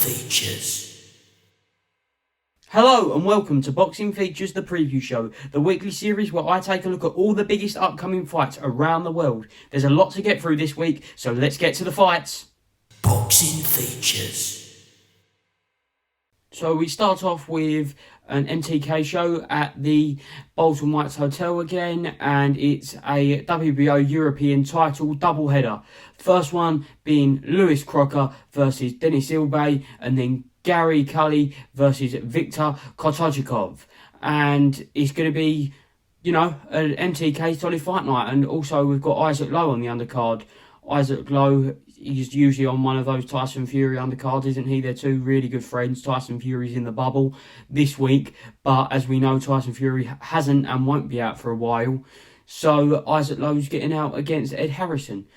Features. Hello and welcome to Boxing Features, the preview show, the weekly series where I take a look at all the biggest upcoming fights around the world. There's a lot to get through this week, so let's get to the fights. Boxing Features. So we start off with an MTK show at the Bolton Whites Hotel again, and it's a WBO European title double header. First one being Lewis CROCKER versus Dennis ILBAY, and then Gary CULLY versus Victor KOTOCHIGOV. And it's going to be, you know, an MTK solid fight night. And also we've got Isaac Lowe on the undercard. Isaac Lowe, he's usually on one of those Tyson Fury undercards, isn't he? They're two really good friends. Tyson Fury's in the bubble this week, but as we know, Tyson Fury hasn't and won't be out for a while. So Isaac Lowe's getting out against Ed Harrison.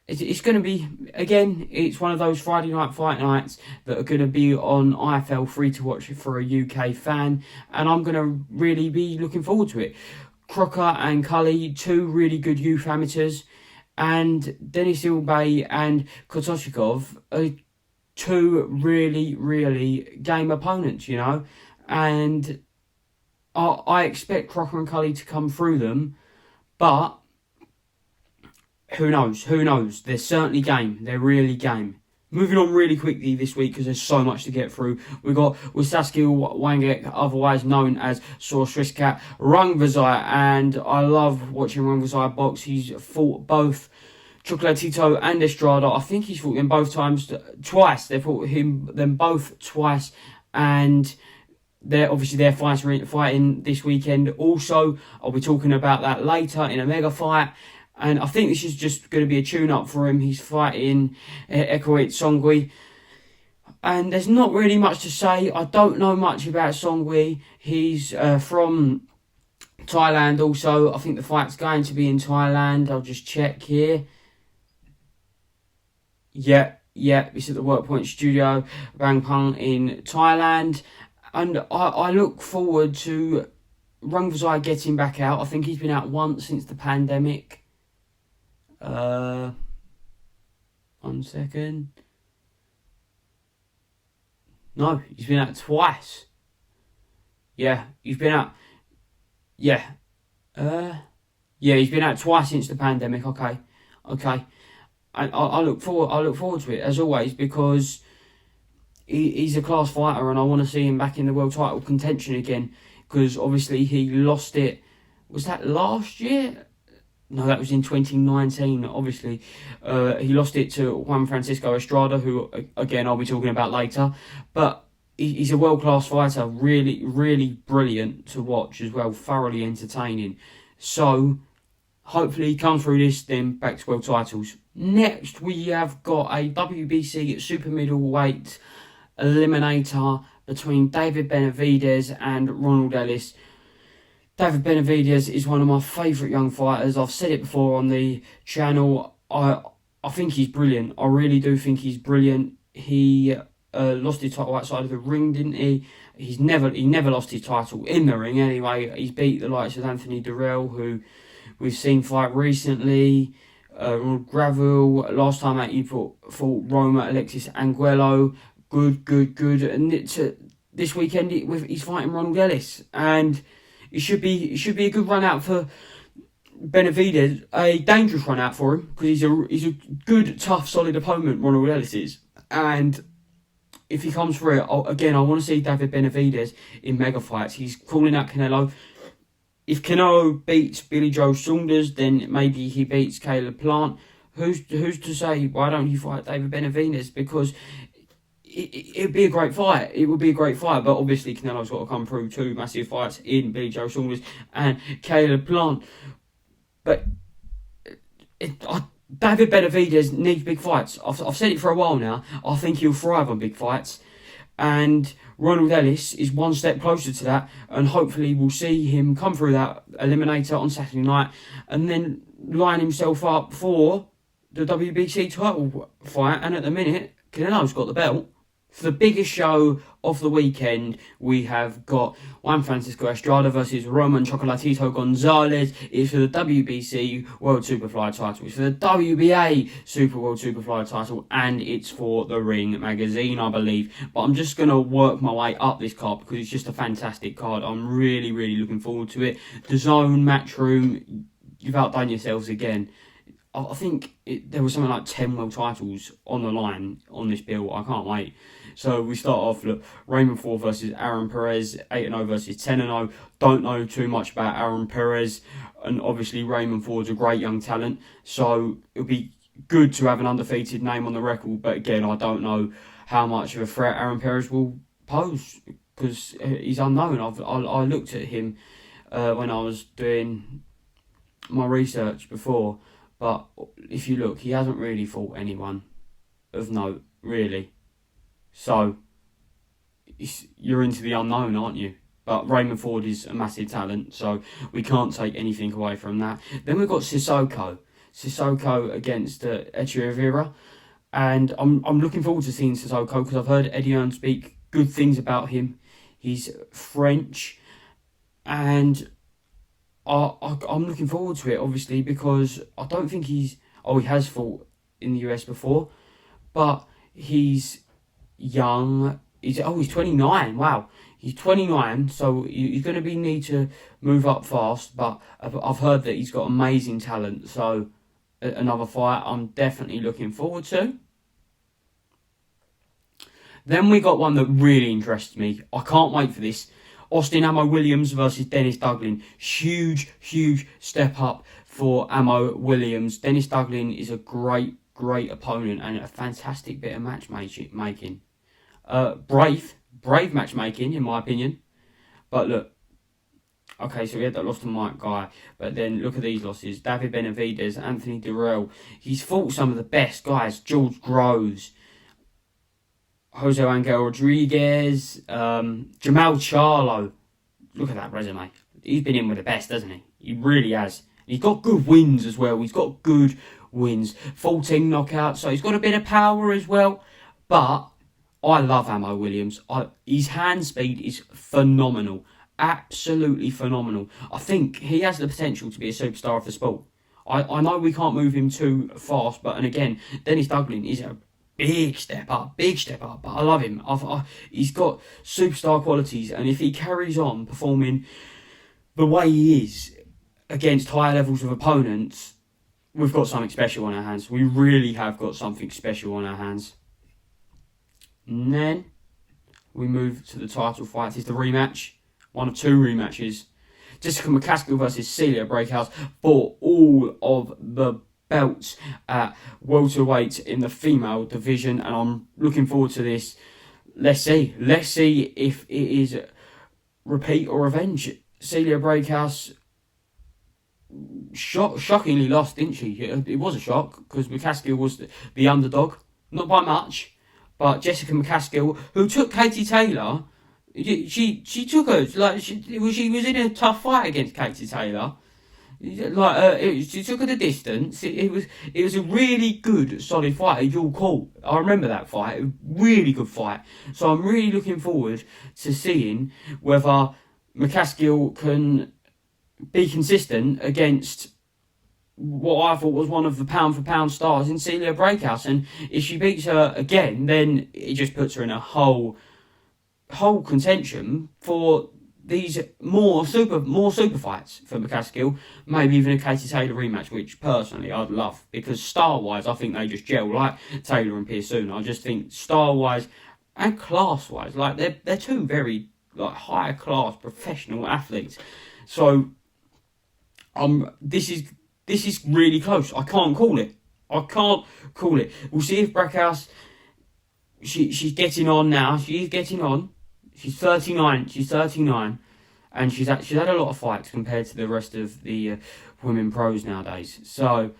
It's going to be, again, it's one of those Friday night fight nights that are going to be on IFL free to watch for a UK fan, and I'm going to really be looking forward to it. CROCKER and CULLY, two really good youth amateurs, and Dennis ILBAY and KOTOCHIGOV are two really game opponents, you know, and I expect CROCKER and CULLY to come through them, but who knows? They're certainly game. They're really game. Moving on really quickly this week because there's so much to get through. We've got McCASKILL Wangek, otherwise known as Sriskat Wrongside, and I love watching Wrongside Box. He's fought both Chocolatito and Estrada. I think he's fought them both twice. They've fought them both twice, and they're fighting this weekend. Also, I'll be talking about that later in a mega fight. And I think this is just going to be a tune-up for him. He's fighting Ekoit Songui. And there's not really much to say. I don't know much about Songui. He's from Thailand also. I think the fight's going to be in Thailand. I'll just check here. Yeah, it's at the Workpoint Studio, Bangpung in Thailand. And I look forward to Wrongside getting back out. I think he's been out once since the pandemic. 1 second. No, he's been out twice. Yeah, he's been out. Yeah, he's been out twice since the pandemic. Okay. And I look forward to it as always because he's a class fighter, and I want to see him back in the world title contention again. Because obviously he lost it. Was that last year? No, that was in 2019, obviously. He lost it to Juan Francisco Estrada, who, again, I'll be talking about later. But he's a world-class fighter, really brilliant to watch as well, thoroughly entertaining. So, hopefully he comes through this, then back to world titles. Next, we have got a WBC super middleweight eliminator between David Benavidez and Ronald Ellis. David Benavidez is one of my favourite young fighters. I've said it before on the channel. I think he's brilliant. I really do think he's brilliant. He lost his title outside of the ring, didn't he? He never lost his title in the ring anyway. He's beat the likes of Anthony Durrell, who we've seen fight recently. Gravel, last time out he fought Roma Alexis Anguello. Good. And this weekend he's fighting Ronald Ellis, and it should be a good run out for Benavidez, a dangerous run out for him because he's a good, tough, solid opponent. Ronald Ellis is, and if he comes through it, I want to see David Benavidez in mega fights. He's calling out Canelo. If Canelo beats Billy Joe Saunders, then maybe he beats Caleb Plant. Who's to say why don't you fight David Benavidez? Because it'd be a great fight. It would be a great fight, but obviously Canelo's got to come through two massive fights in Billy Joe Saunders and Caleb Plant. But David Benavidez needs big fights. I've said it for a while now. I think he'll thrive on big fights, and Ronald Ellis is one step closer to that. And hopefully we'll see him come through that eliminator on Saturday night, and then line himself up for the WBC title fight. And at the minute, Canelo's got the belt. For the biggest show of the weekend, we have got Juan Francisco Estrada versus Roman Chocolatito Gonzalez. It's for the WBC World Superfly title. It's for the WBA Super World Superfly title. And it's for the Ring magazine, I believe. But I'm just going to work my way up this card because it's just a fantastic card. I'm really, really looking forward to it. The Zone, Matchroom, you've outdone yourselves again. I think there was something like 10 world titles on the line on this bill. I can't wait. So we start off, look, Raymond Ford versus Aaron Perez, 8-0 versus 10-0. Don't know too much about Aaron Perez. And obviously Raymond Ford's a great young talent. So it'll be good to have an undefeated name on the record. But again, I don't know how much of a threat Aaron Perez will pose because he's unknown. I looked at him when I was doing my research before. But if you look, he hasn't really fought anyone of note, really. So, you're into the unknown, aren't you? But Raymond Ford is a massive talent, so we can't take anything away from that. Then we've got Sissoko. Sissoko against Echeverria. And I'm looking forward to seeing Sissoko because I've heard Eddie Earn speak good things about him. He's French. And I'm looking forward to it, obviously, because I don't think he has fought in the US before, but he's young. He's 29. Wow, he's 29, so he's going to need to move up fast. But I've heard that he's got amazing talent. So another fight I'm definitely looking forward to. Then we got one that really interests me. I can't wait for this. Austin Ammo Williams versus Dennis Douglan. Huge, huge step up for Ammo Williams. Dennis Douglan is a great, great opponent and a fantastic bit of matchmaking. Brave matchmaking, in my opinion. But look, okay, so we had that loss to Mike Guy. But then look at these losses. David Benavidez, Anthony Durrell. He's fought some of the best guys. George Groves, Jose Angel Rodriguez, Jamal Charlo. Look at that resume. He's been in with the best, hasn't he? He really has. He's got good wins as well. He's got good wins. 14 knockouts, so he's got a bit of power as well. But I love Ammo Williams. His hand speed is phenomenal. Absolutely phenomenal. I think he has the potential to be a superstar of the sport. I know we can't move him too fast, but and again, Dennis Douglan is a big step up, but I love him. He's got superstar qualities, and if he carries on performing the way he is against higher levels of opponents, we've got something special on our hands. We really have got something special on our hands. And then we move to the title fight. It's the rematch, one of two rematches. Jessica McCASKILL versus Celia Breakhouse for all of the belts at welterweight in the female division, and I'm looking forward to this. Let's see if it is repeat or revenge. Celia Breakhouse shockingly lost, didn't she? It was a shock because McCaskill was the underdog, not by much, but Jessica McCaskill, who took Katie Taylor, she took her like she was in a tough fight against Katie Taylor. She took her the distance. It was a really good, solid fight. You'll call. I remember that fight. A really good fight. So I'm really looking forward to seeing whether McCaskill can be consistent against what I thought was one of the pound for pound stars in Celia Breakhouse. And if she beats her again, then it just puts her in a whole contention for these more super fights for McCaskill, maybe even a Katie Taylor rematch, which personally I'd love, because star-wise I think they just gel like Taylor and Pearson. I just think star-wise and class-wise, like they're two very like higher class professional athletes. So this is really close. I can't call it. We'll see if Breakhouse she's getting on now. She is getting on. She's 39. And she's had a lot of fights compared to the rest of the women pros nowadays. So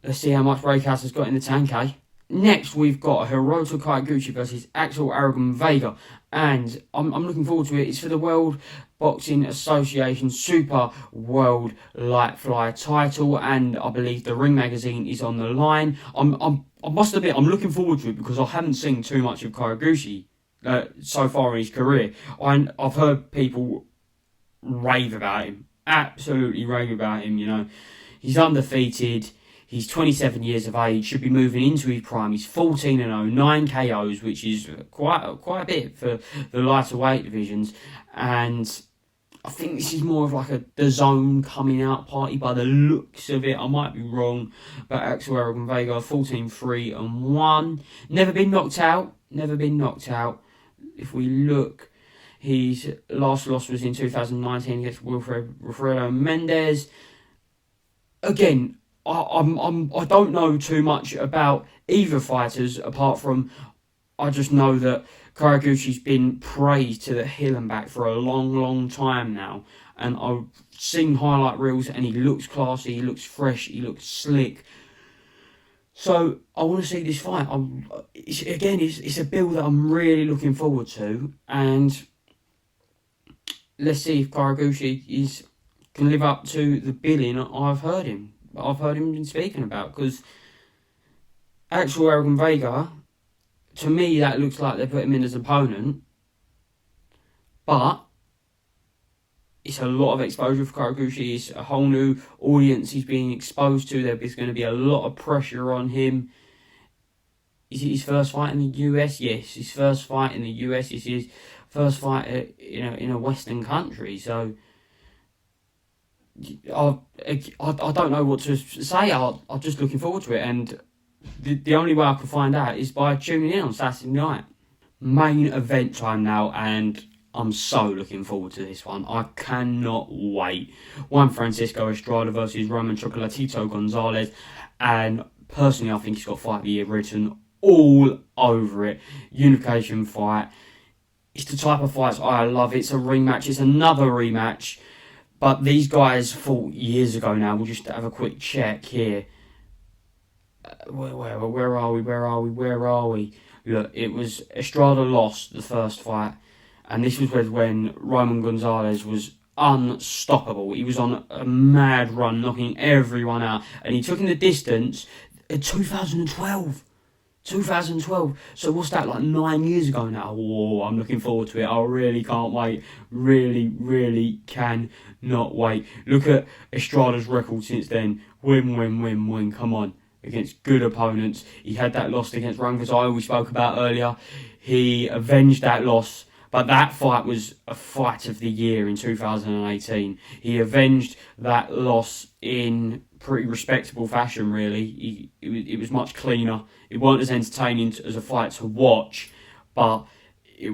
let's see how much Breakhouse has got in the tank, eh? Next, we've got Hiroto KYOGUCHI versus Axel Aragon Vega, and I'm looking forward to it. It's for the World Boxing Association Super World Light Flyer title, and I believe the Ring magazine is on the line. I'm I must admit, I'm looking forward to it because I haven't seen too much of KARAGUSHI so far in his career. I've heard people rave about him, absolutely rave about him. You know, he's undefeated. He's 27 years of age, should be moving into his prime. He's 14-0, 9 KOs, which is quite a bit for the lighter weight divisions. And I think this is more of like the zone coming out party by the looks of it. I might be wrong, but Axel Vega 14-3-1. Never been knocked out. If we look, his last loss was in 2019 against Wilfredo Mendez. Again, I don't know too much about either fighters apart from I just know that KARAGUSHI's been praised to the hill and back for a long time now, and I've seen highlight reels and he looks classy, he looks fresh, he looks slick. So I want to see this fight. It's a build that I'm really looking forward to, and let's see if KARAGUSHI can live up to the billing I've heard him been speaking about, because Axel Vega, to me, that looks like they put him in as an opponent, but it's a lot of exposure for KARAGUSHI. It's a whole new audience he's being exposed to. There's going to be a lot of pressure on him. Is it his first fight in the US? Yes, his first fight in the US. It's his first fight in a Western country. So I don't know what to say. I'm just looking forward to it, and the only way I can find out is by tuning in on Saturday night. Main event time now, and I'm so looking forward to this one. I cannot wait. Juan Francisco Estrada versus Roman Chocolatito Gonzalez, and personally I think he's got fight of the year written all over it. Unification fight. It's the type of fights I love. It's a rematch. It's another rematch. But these guys fought years ago now. We'll just have a quick check here. Where are we? Look, it was Estrada lost the first fight. And this was when Roman Gonzalez was unstoppable. He was on a mad run, knocking everyone out. And he took in the distance in 2012. So what's that, like 9 years ago now? Whoa, I'm looking forward to it. I really can't wait. Really cannot wait. Look at Estrada's record since then. Win. Come on. Against good opponents. He had that loss against Wrongside we spoke about earlier. He avenged that loss. But that fight was a fight of the year in 2018. He avenged that loss in pretty respectable fashion, really. It was much cleaner. It weren't as entertaining as a fight to watch, but it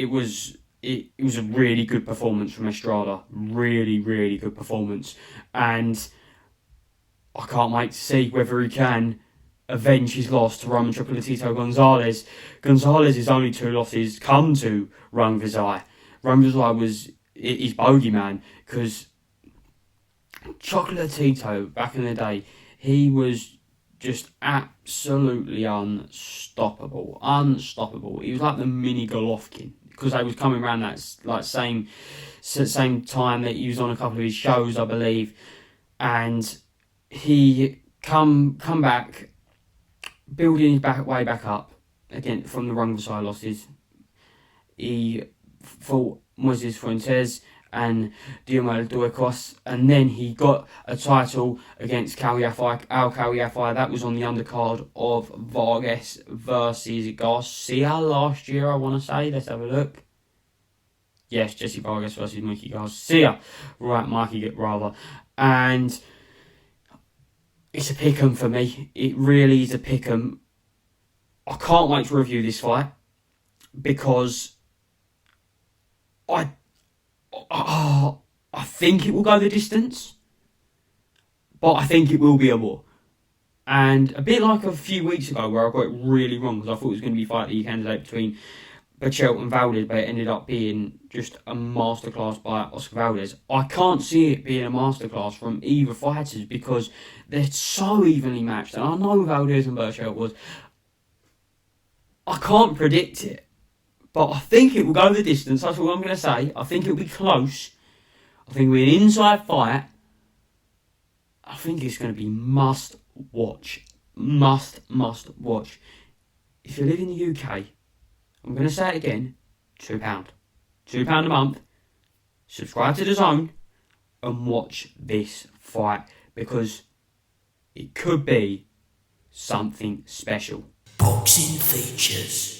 was a really good performance from Estrada. Really good performance. And I can't wait to see whether he can avenge his loss to Roman Chocolatito Gonzalez. Gonzalez's only 2 losses come to Wrongside. Wrongside was his bogeyman, because Chocolatito, back in the day, he was just absolutely unstoppable. He was like the mini Golovkin, because they was coming around that like same time that he was on a couple of his shows, I believe, and he come back, building his way back up again from the Wrongside losses. He fought Moises Fuentes and Diomel Duecos, and then he got a title against Al Yafai. That was on the undercard of Vargas versus Garcia last year, I want to say. Let's have a look. Yes, Jesse Vargas versus Mikey Garcia. Right, Mikey, rather. And it's a pick'em for me. It really is a pick'em. I can't wait to review this fight, because I think it will go the distance, but I think it will be a war. And a bit like a few weeks ago where I got it really wrong, because I thought it was going to be a fight that you candidate between Berchelt and Valdez, but it ended up being just a masterclass by Oscar Valdez. I can't see it being a masterclass from either fighters, because they're so evenly matched. And I know Valdez and Berchelt was. I can't predict it, but I think it will go the distance. That's what I'm going to say. I think it will be close. I think it'll be an inside fight. I think it's going to be must watch must watch. If you live in the UK, I'm going to say it again, £2. £2 a month. Subscribe to the Zone and watch this fight, because it could be something special. Boxing features.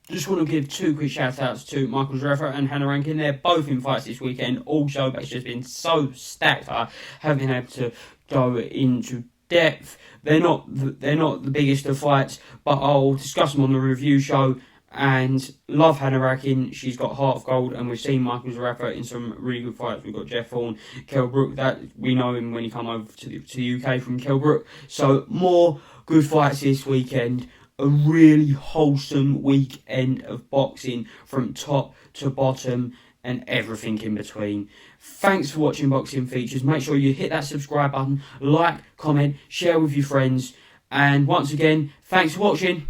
Just want to give 2 quick shout outs to Michael Zverev and Hannah Rankin. They're both in fights this weekend also, but it's just been so stacked. I haven't been able to go into depth. They're not the biggest of fights, but I'll discuss them on the review show. And love Hannah Rankin. She's got Heart of Gold, and we've seen Michael Zverev in some really good fights. We've got Jeff Thorne, Kell Brook. That we know him when he come over to the UK from Kell Brook. So more good fights this weekend. A really wholesome weekend of boxing from top to bottom and everything in between. Thanks for watching Boxing Features. Make sure you hit that subscribe button, like, comment, share with your friends. And once again, thanks for watching.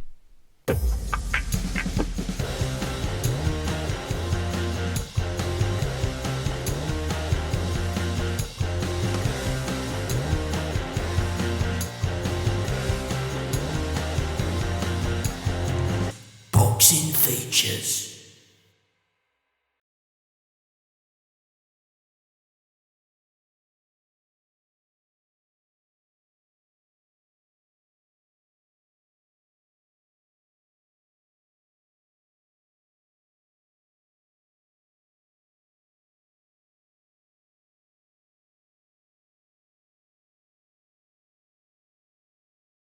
Boxing features.